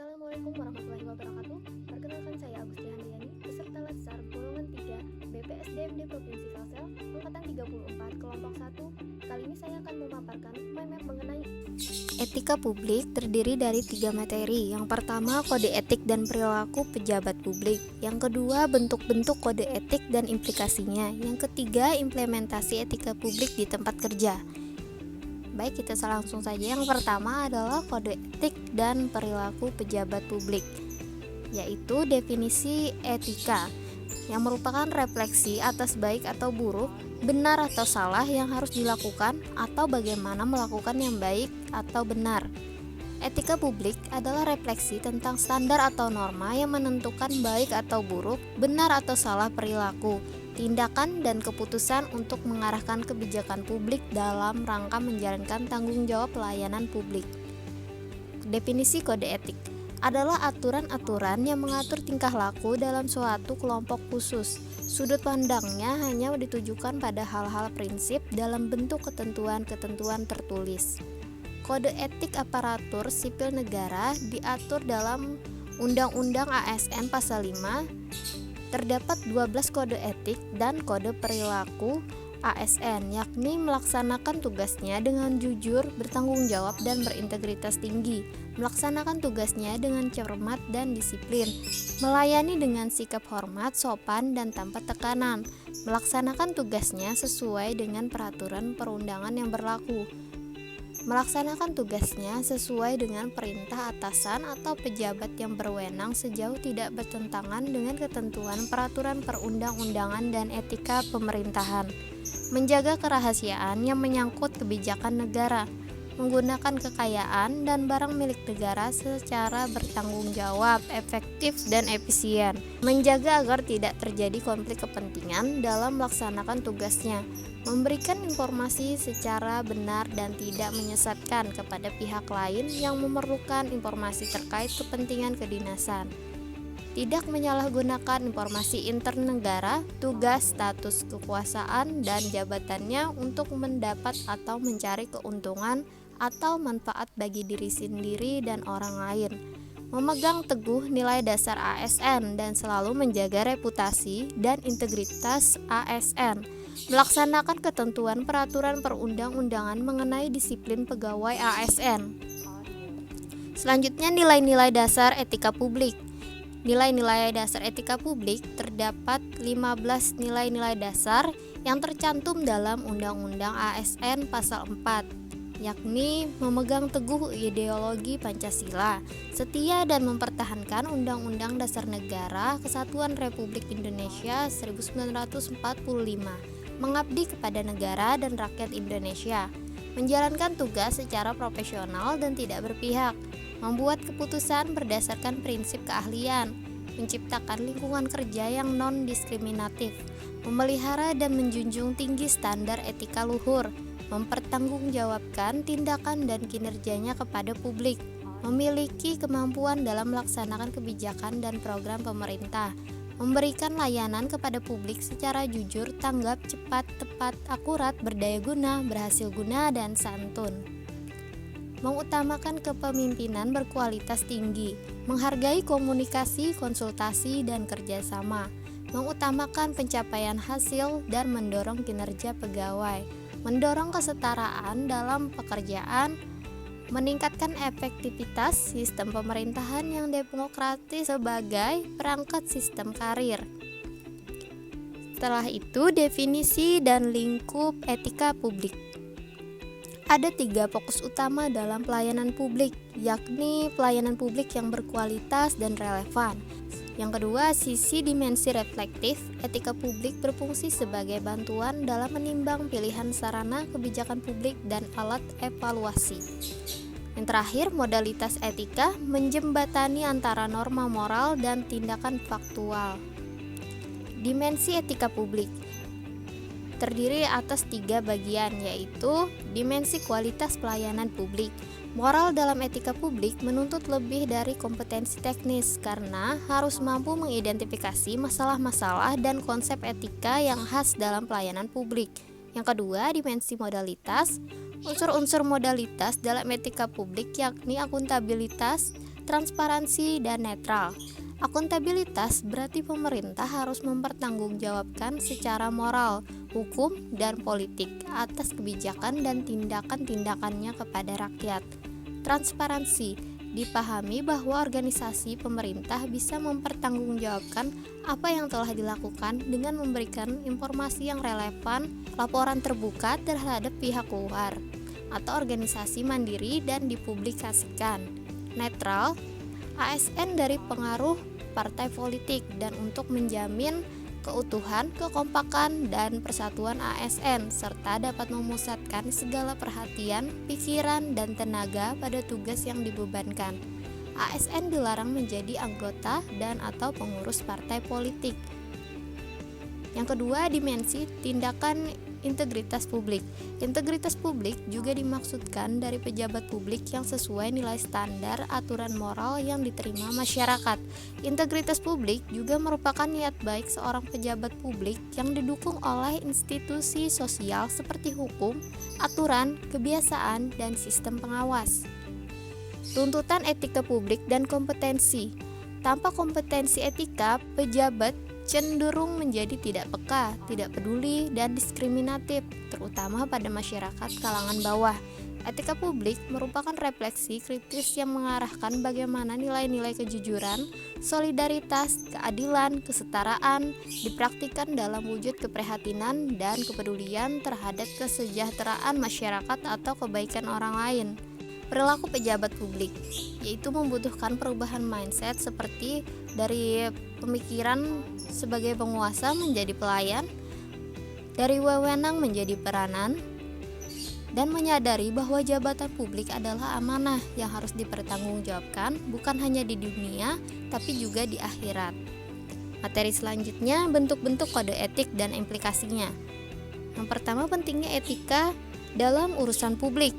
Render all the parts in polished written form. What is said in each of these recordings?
Assalamualaikum warahmatullahi wabarakatuh. Perkenalkan saya Agusti Handayani, peserta Latsar golongan 3 BPSDMD Provinsi Kalsel, angkatan 34, kelompok 1. Kali ini saya akan memaparkan mind map mengenai Etika publik terdiri dari 3 materi. Yang pertama, kode etik dan perilaku pejabat publik. Yang kedua, bentuk-bentuk kode etik dan implikasinya. Yang ketiga, implementasi etika publik di tempat kerja. Baik, kita langsung saja. Yang pertama adalah kode etik dan perilaku pejabat publik, yaitu definisi etika yang merupakan refleksi atas baik atau buruk, benar atau salah yang harus dilakukan, atau bagaimana melakukan yang baik atau benar. Etika publik adalah refleksi tentang standar atau norma yang menentukan baik atau buruk, benar atau salah perilaku, tindakan, dan keputusan untuk mengarahkan kebijakan publik dalam rangka menjalankan tanggung jawab pelayanan publik. Definisi kode etik adalah aturan-aturan yang mengatur tingkah laku dalam suatu kelompok khusus. Sudut pandangnya hanya ditujukan pada hal-hal prinsip dalam bentuk ketentuan-ketentuan tertulis. Kode etik aparatur sipil negara diatur dalam Undang-Undang ASN Pasal 5. Terdapat 12 kode etik dan kode perilaku ASN, yakni melaksanakan tugasnya dengan jujur, bertanggung jawab, dan berintegritas tinggi, melaksanakan tugasnya dengan cermat dan disiplin, melayani dengan sikap hormat, sopan, dan tanpa tekanan, melaksanakan tugasnya sesuai dengan peraturan perundangan yang berlaku, melaksanakan tugasnya sesuai dengan perintah atasan atau pejabat yang berwenang sejauh tidak bertentangan dengan ketentuan peraturan perundang-undangan dan etika pemerintahan, menjaga kerahasiaan yang menyangkut kebijakan negara, menggunakan kekayaan dan barang milik negara secara bertanggung jawab, efektif, dan efisien, menjaga agar tidak terjadi konflik kepentingan dalam melaksanakan tugasnya, memberikan informasi secara benar dan tidak menyesatkan kepada pihak lain yang memerlukan informasi terkait kepentingan kedinasan, tidak menyalahgunakan informasi intern negara, tugas, status kekuasaan, dan jabatannya untuk mendapat atau mencari keuntungan atau manfaat bagi diri sendiri dan orang lain, memegang teguh nilai dasar ASN dan selalu menjaga reputasi dan integritas ASN, melaksanakan ketentuan peraturan perundang-undangan mengenai disiplin pegawai ASN. Selanjutnya, nilai-nilai dasar etika publik. Nilai-nilai dasar etika publik terdapat 15 nilai-nilai dasar yang tercantum dalam Undang-Undang ASN Pasal 4, yakni memegang teguh ideologi Pancasila, setia dan mempertahankan Undang-Undang Dasar Negara Kesatuan Republik Indonesia 1945, mengabdi kepada negara dan rakyat Indonesia, menjalankan tugas secara profesional dan tidak berpihak, membuat keputusan berdasarkan prinsip keahlian, menciptakan lingkungan kerja yang non-diskriminatif, memelihara dan menjunjung tinggi standar etika luhur, mempertanggungjawabkan tindakan dan kinerjanya kepada publik, memiliki kemampuan dalam melaksanakan kebijakan dan program pemerintah, memberikan layanan kepada publik secara jujur, tanggap, cepat, tepat, akurat, berdaya guna, berhasil guna, dan santun. Mengutamakan kepemimpinan berkualitas tinggi, menghargai komunikasi, konsultasi, dan kerjasama, mengutamakan pencapaian hasil dan mendorong kinerja pegawai, mendorong kesetaraan dalam pekerjaan, meningkatkan efektivitas sistem pemerintahan yang demokratis sebagai perangkat sistem karir. Setelah itu, definisi dan lingkup etika publik. Ada 3 fokus utama dalam pelayanan publik, yakni pelayanan publik yang berkualitas dan relevan. Yang kedua, sisi dimensi reflektif. Etika publik berfungsi sebagai bantuan dalam menimbang pilihan sarana kebijakan publik dan alat evaluasi. Yang terakhir, modalitas etika menjembatani antara norma moral dan tindakan faktual. Dimensi etika publik terdiri atas 3 bagian, yaitu dimensi kualitas pelayanan publik. Moral dalam etika publik menuntut lebih dari kompetensi teknis karena harus mampu mengidentifikasi masalah-masalah dan konsep etika yang khas dalam pelayanan publik. Yang kedua, dimensi modalitas. Unsur-unsur modalitas dalam etika publik yakni akuntabilitas, transparansi, dan netral. Akuntabilitas berarti pemerintah harus mempertanggungjawabkan secara moral, hukum, dan politik atas kebijakan dan tindakan-tindakannya kepada rakyat. Transparansi dipahami bahwa organisasi pemerintah bisa mempertanggungjawabkan apa yang telah dilakukan dengan memberikan informasi yang relevan, laporan terbuka terhadap pihak luar atau organisasi mandiri dan dipublikasikan. Netral, ASN dari pengaruh partai politik dan untuk menjamin keutuhan, kekompakan, dan persatuan ASN serta dapat memusatkan segala perhatian, pikiran, dan tenaga pada tugas yang dibebankan. ASN dilarang menjadi anggota dan atau pengurus partai politik. Yang kedua, dimensi tindakan integritas publik. Integritas publik juga dimaksudkan dari pejabat publik yang sesuai nilai standar aturan moral yang diterima masyarakat. Integritas publik juga merupakan niat baik seorang pejabat publik yang didukung oleh institusi sosial seperti hukum, aturan, kebiasaan, dan sistem pengawas. Tuntutan etika publik dan kompetensi. Tanpa kompetensi etika, pejabat cenderung menjadi tidak peka, tidak peduli, dan diskriminatif, terutama pada masyarakat kalangan bawah. Etika publik merupakan refleksi kritis yang mengarahkan bagaimana nilai-nilai kejujuran, solidaritas, keadilan, kesetaraan dipraktikkan dalam wujud keprihatinan dan kepedulian terhadap kesejahteraan masyarakat atau kebaikan orang lain. Perilaku pejabat publik, yaitu membutuhkan perubahan mindset seperti dari pemikiran sebagai penguasa menjadi pelayan, dari wewenang menjadi peranan, dan menyadari bahwa jabatan publik adalah amanah yang harus dipertanggungjawabkan bukan hanya di dunia tapi juga di akhirat. Materi selanjutnya, bentuk-bentuk kode etik dan implikasinya. Yang pertama, pentingnya etika dalam urusan publik.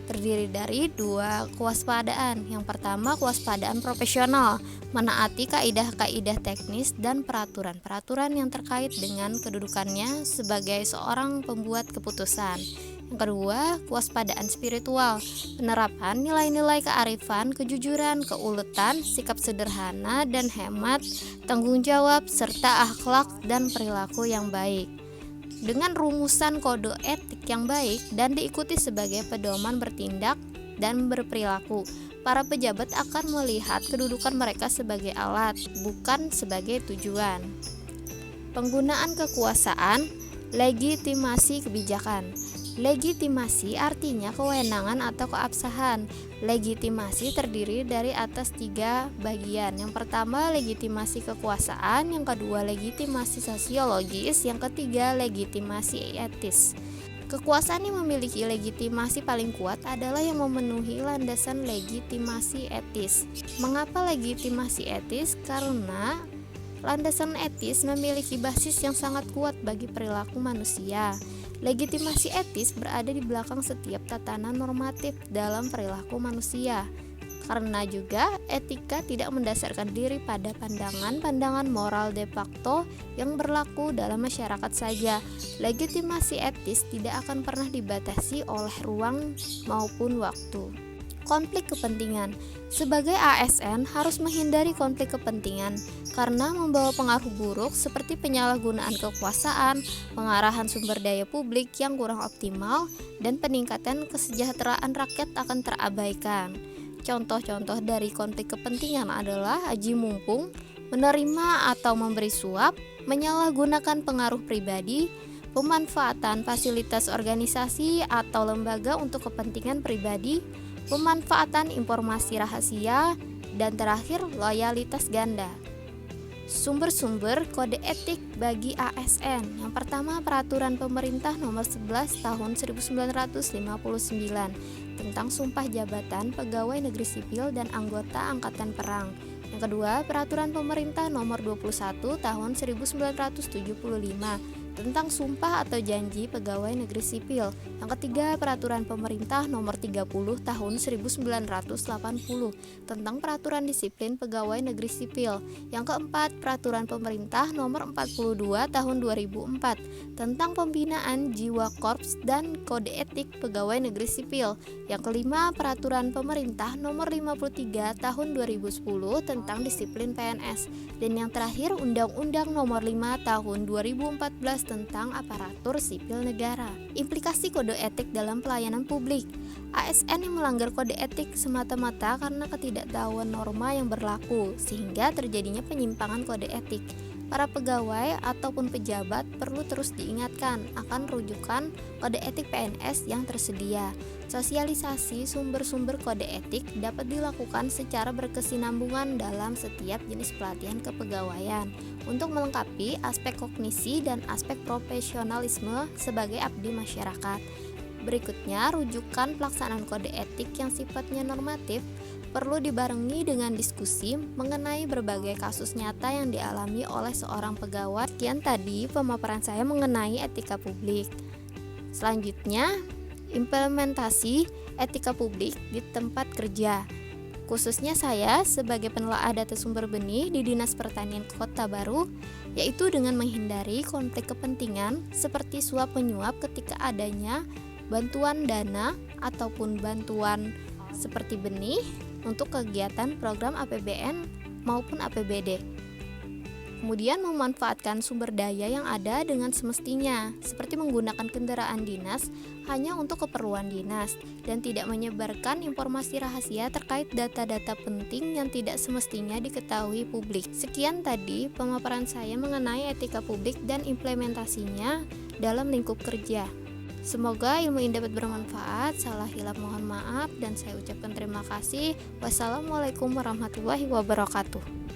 Terdiri dari dua kewaspadaan. Yang pertama, kewaspadaan profesional, menaati kaidah-kaidah teknis dan peraturan-peraturan yang terkait dengan kedudukannya sebagai seorang pembuat keputusan. Yang kedua, kewaspadaan spiritual, penerapan nilai-nilai kearifan, kejujuran, keuletan, sikap sederhana dan hemat, tanggung jawab, serta akhlak dan perilaku yang baik. Dengan rumusan kode etik yang baik dan diikuti sebagai pedoman bertindak dan berperilaku, para pejabat akan melihat kedudukan mereka sebagai alat, bukan sebagai tujuan. Penggunaan kekuasaan, legitimasi kebijakan. Legitimasi artinya kewenangan atau keabsahan. Legitimasi terdiri dari atas 3 bagian. Yang pertama, legitimasi kekuasaan. Yang kedua, legitimasi sosiologis. Yang ketiga, legitimasi etis. Kekuasaan yang memiliki legitimasi paling kuat adalah yang memenuhi landasan legitimasi etis. Mengapa legitimasi etis? Karena landasan etis memiliki basis yang sangat kuat bagi perilaku manusia. Legitimasi etis berada di belakang setiap tatanan normatif dalam perilaku manusia. Karena juga etika tidak mendasarkan diri pada pandangan-pandangan moral de facto yang berlaku dalam masyarakat saja. Legitimasi etis tidak akan pernah dibatasi oleh ruang maupun waktu. Konflik kepentingan. Sebagai ASN harus menghindari konflik kepentingan karena membawa pengaruh buruk seperti penyalahgunaan kekuasaan, pengarahan sumber daya publik yang kurang optimal, dan peningkatan kesejahteraan rakyat akan terabaikan. Contoh-contoh dari konflik kepentingan adalah aji mumpung, menerima atau memberi suap, menyalahgunakan pengaruh pribadi, pemanfaatan fasilitas organisasi atau lembaga untuk kepentingan pribadi, pemanfaatan informasi rahasia, dan terakhir loyalitas ganda. Sumber-sumber kode etik bagi ASN. Yang pertama, Peraturan Pemerintah Nomor 11 Tahun 1959 tentang Sumpah Jabatan Pegawai Negeri Sipil dan Anggota Angkatan Perang. Yang kedua, Peraturan Pemerintah Nomor 21 Tahun 1975 tentang sumpah atau janji pegawai negeri sipil. Yang ketiga, Peraturan Pemerintah Nomor 30 Tahun 1980 tentang Peraturan Disiplin Pegawai Negeri Sipil. Yang keempat, Peraturan Pemerintah Nomor 42 Tahun 2004 tentang Pembinaan Jiwa Korps dan Kode Etik Pegawai Negeri Sipil. Yang kelima, Peraturan Pemerintah Nomor 53 Tahun 2010 tentang Disiplin PNS. Dan yang terakhir, Undang-Undang Nomor 5 Tahun 2014 tentang aparatur sipil negara. Implikasi kode etik dalam pelayanan publik. ASN yang melanggar kode etik semata-mata karena ketidaktahuan norma yang berlaku, sehingga terjadinya penyimpangan kode etik. Para pegawai ataupun pejabat perlu terus diingatkan akan rujukan kode etik PNS yang tersedia. Sosialisasi sumber-sumber kode etik dapat dilakukan secara berkesinambungan dalam setiap jenis pelatihan kepegawaian untuk melengkapi aspek kognisi dan aspek profesionalisme sebagai abdi masyarakat. Berikutnya, rujukan pelaksanaan kode etik yang sifatnya normatif perlu dibarengi dengan diskusi mengenai berbagai kasus nyata yang dialami oleh seorang pegawai. Sekian tadi pemaparan saya mengenai etika publik. Selanjutnya, implementasi etika publik di tempat kerja. Khususnya saya sebagai penelaah data sumber benih di Dinas Pertanian Kota Baru, yaitu dengan menghindari konflik kepentingan seperti suap menyuap ketika adanya bantuan dana ataupun bantuan seperti benih untuk kegiatan program APBN maupun APBD. Kemudian memanfaatkan sumber daya yang ada dengan semestinya, seperti menggunakan kendaraan dinas hanya untuk keperluan dinas dan tidak menyebarkan informasi rahasia terkait data-data penting yang tidak semestinya diketahui publik. Sekian tadi pemaparan saya mengenai etika publik dan implementasinya dalam lingkup kerja. Semoga ilmu ini dapat bermanfaat. Salah hilap mohon maaf dan saya ucapkan terima kasih. Wassalamualaikum warahmatullahi wabarakatuh.